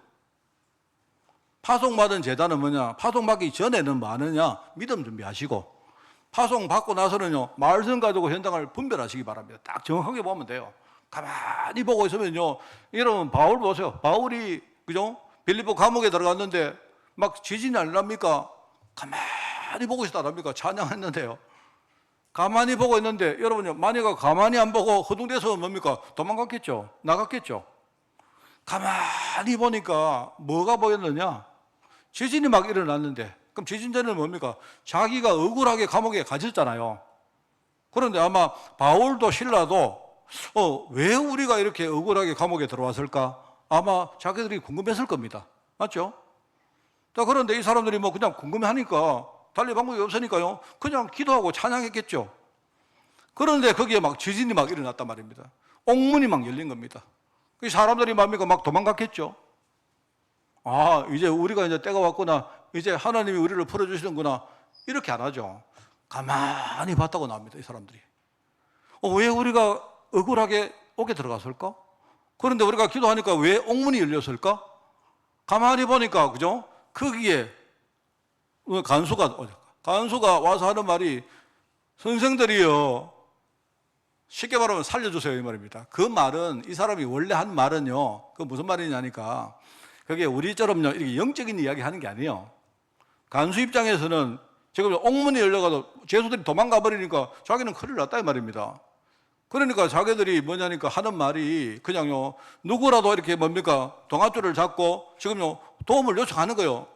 파송받은 제단은 뭐냐? 파송받기 전에는 뭐 하느냐? 믿음 준비하시고 파송받고 나서는요, 말씀 가지고 현장을 분별하시기 바랍니다. 딱 정확하게 보면 돼요. 가만히 보고 있으면요, 여러분 바울 보세요. 바울이 그죠? 빌립보 감옥에 들어갔는데 막 지진이 안 납니까? 가만히 보고 있다랍니까? 찬양했는데요. 가만히 보고 있는데 여러분요, 만약에 가만히 안 보고 허둥대서 뭡니까? 도망갔겠죠? 나갔겠죠? 가만히 보니까 뭐가 보였느냐? 지진이 막 일어났는데, 그럼 지진 전에는 뭡니까? 자기가 억울하게 감옥에 갇혔잖아요. 그런데 아마 바울도 신라도 왜 우리가 이렇게 억울하게 감옥에 들어왔을까? 아마 자기들이 궁금했을 겁니다. 맞죠? 자, 그런데 이 사람들이 뭐 그냥 궁금해하니까 달리 방법이 없으니까요. 그냥 기도하고 찬양했겠죠. 그런데 거기에 막 지진이 막 일어났단 말입니다. 옥문이 막 열린 겁니다. 그 사람들이 뭡니까? 막 도망갔겠죠. 아, 이제 우리가 이제 때가 왔구나. 이제 하나님이 우리를 풀어주시는구나. 이렇게 안 하죠. 가만히 봤다고 나옵니다. 이 사람들이. 왜 우리가 억울하게 옥에 들어갔을까? 그런데 우리가 기도하니까 왜 옥문이 열렸을까? 가만히 보니까, 그죠? 거기에 간수가 와서 하는 말이, 선생들이요, 쉽게 말하면 살려주세요, 이 말입니다. 그 말은, 이 사람이 원래 한 말은요, 그 무슨 말이냐니까, 그게 우리처럼요, 이렇게 영적인 이야기 하는 게 아니에요. 간수 입장에서는 지금 옥문이 열려가서 죄수들이 도망가 버리니까 자기는 큰일 났다, 이 말입니다. 그러니까 자기들이 뭐냐니까 하는 말이 그냥요, 누구라도 이렇게 뭡니까? 동아줄을 잡고 지금요, 도움을 요청하는 거예요.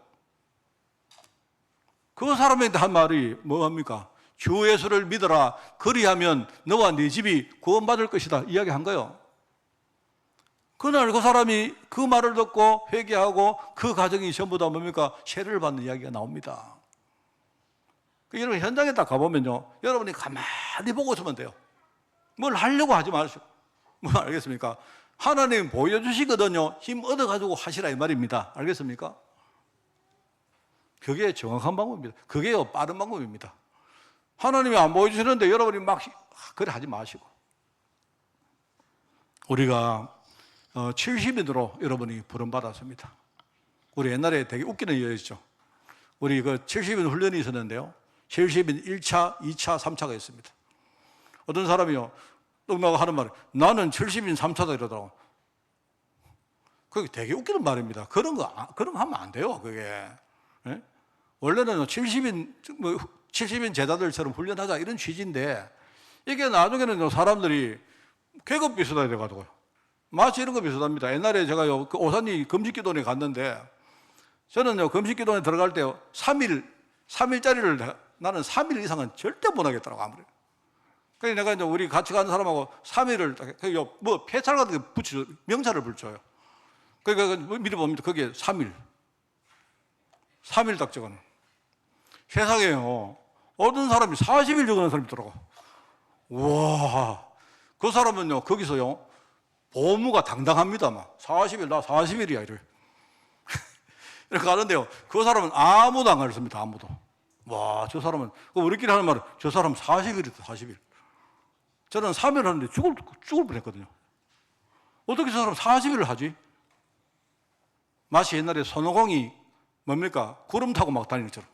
그 사람한테 한 말이 뭐합니까? 주 예수를 믿어라. 그리하면 너와 네 집이 구원받을 것이다. 이야기한 거예요. 그날 그 사람이 그 말을 듣고 회개하고 그 가정이 전부 다 뭡니까? 세례를 받는 이야기가 나옵니다. 여러분 현장에 딱 가보면요, 여러분이 가만히 보고 있으면 돼요. 뭘 하려고 하지 마시고. 뭐 알겠습니까? 하나님 보여주시거든요. 힘 얻어가지고 하시라 이 말입니다. 알겠습니까? 그게 정확한 방법입니다. 그게 빠른 방법입니다. 하나님이 안 보여주시는데 여러분이 막 그래 하지 마시고. 우리가 70인으로 여러분이 부름받았습니다. 우리 옛날에 되게 웃기는 이야기죠. 우리 그 70인 훈련이 있었는데요. 70인 1차, 2차, 3차가 있습니다. 어떤 사람이요, 떡나가 하는 말이 나는 70인 3차다 이러더라고. 그게 되게 웃기는 말입니다. 그런 거 하면 안 돼요, 그게. 예? 원래는 70인 제자들처럼 훈련하자 이런 취지인데 이게 나중에는 사람들이 계급 비슷하게 돼가지고요. 마치 이런 거 비슷합니다. 옛날에 제가요, 그 오산리 금식기도원에 갔는데 저는요, 금식기도원에 들어갈 때요, 3일짜리를 나는 3일 이상은 절대 못 하겠더라고, 아무리. 그래서 내가 이제 우리 같이 가는 사람하고 3일을, 뭐, 폐찰 같은 거 명찰을 붙여요. 그러니까 미리 봅니다. 거기에 3일 딱 적어놓은. 세상에요, 어떤 사람이 40일 적어놓은 사람이 있더라고. 와, 그 사람은요, 거기서요, 보무가 당당합니다. 막 40일, 나 40일이야, 이래. 이렇게 가는데요, 그 사람은 아무도 안 가르칩니다. 아무도. 와, 저 사람은, 우리끼리 하는 말은 저 사람 40일이다, 40일. 저는 3일 하는데 죽을 뻔했거든요. 어떻게 저 사람 40일을 하지? 마치 옛날에 손오공이 뭡니까? 구름 타고 막 다니더라고.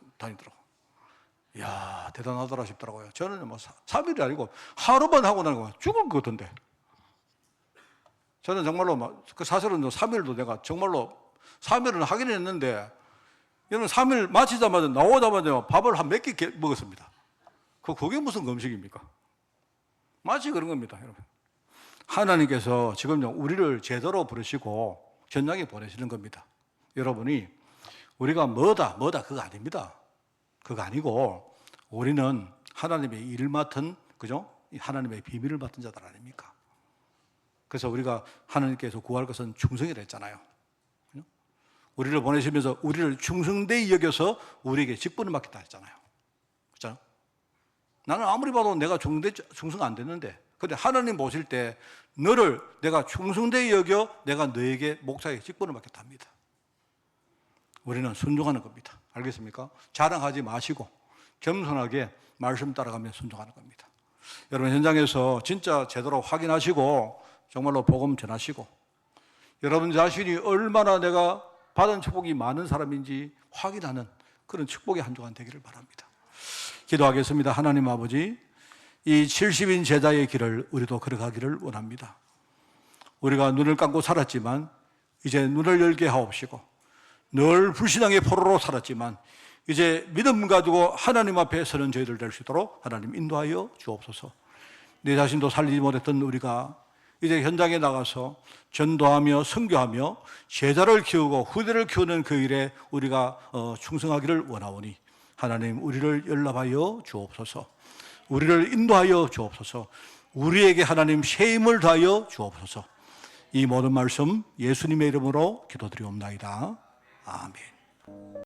이야, 대단하더라 싶더라고요. 저는 뭐 3일이 아니고 하루만 하고 나니까 죽을 것 같은데. 저는 정말로 사실은 3일도 내가 정말로 3일은 하긴 했는데, 이런 3일 마치자마자 나오자마자 밥을 한 몇 개 먹었습니다. 그게 무슨 음식입니까? 마치 그런 겁니다, 여러분. 하나님께서 지금 우리를 제대로 부르시고 전장에 보내시는 겁니다. 여러분이 우리가 뭐다 그거 아닙니다. 그거 아니고 우리는 하나님의 일을 맡은, 그죠? 하나님의 비밀을 맡은 자들 아닙니까? 그래서 우리가 하나님께서 구할 것은 충성이라 했잖아요. 우리를 보내시면서 우리를 충성되이 여겨서 우리에게 직분을 맡겠다 했잖아요. 그렇죠? 나는 아무리 봐도 내가 충성 안 됐는데, 그런데 하나님 보실 때 너를 내가 충성되이 여겨 내가 너에게 목사의 직분을 맡겠다 합니다. 우리는 순종하는 겁니다. 알겠습니까? 자랑하지 마시고 겸손하게 말씀 따라가며 순종하는 겁니다. 여러분, 현장에서 진짜 제대로 확인하시고 정말로 복음 전하시고 여러분 자신이 얼마나 내가 받은 축복이 많은 사람인지 확인하는 그런 축복의 한 주간 되기를 바랍니다. 기도하겠습니다. 하나님 아버지, 이 70인 제자의 길을 우리도 걸어가기를 원합니다. 우리가 눈을 감고 살았지만 이제 눈을 열게 하옵시고, 늘 불신앙의 포로로 살았지만 이제 믿음 가지고 하나님 앞에 서는 저희들 될 수 있도록 하나님 인도하여 주옵소서. 내 자신도 살리지 못했던 우리가 이제 현장에 나가서 전도하며 선교하며 제자를 키우고 후대를 키우는 그 일에 우리가 충성하기를 원하오니 하나님, 우리를 연락하여 주옵소서. 우리를 인도하여 주옵소서. 우리에게 하나님 새 힘을 다하여 주옵소서. 이 모든 말씀 예수님의 이름으로 기도드리옵나이다. 아멘.